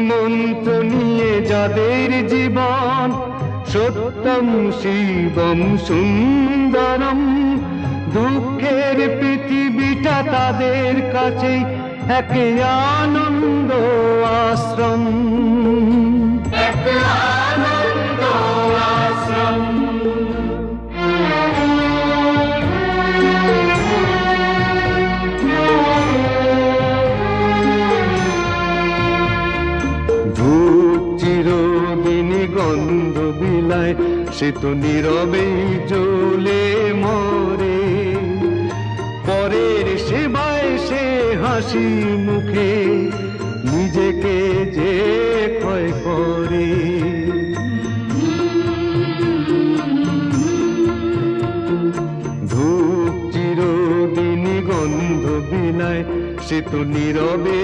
মন্ত্র নিয়ে যাদের জীবন, সত্যম শিবম সুন্দরম, দুঃখের পৃথিবীটা তাদের কাছে এক আনন্দ আশ্রম, এক আনন্দ আশ্রম। ধূপ চিরদিনই গন্ধ বিলায়, সে তো নীরবেই জ্বলে মরে, পরের সেবায় সে হাসি মুখে নিজেকে যে ক্ষয় করে। ধূপ চিরদিনই গন্ধ বিলায়, সে তো নীরবে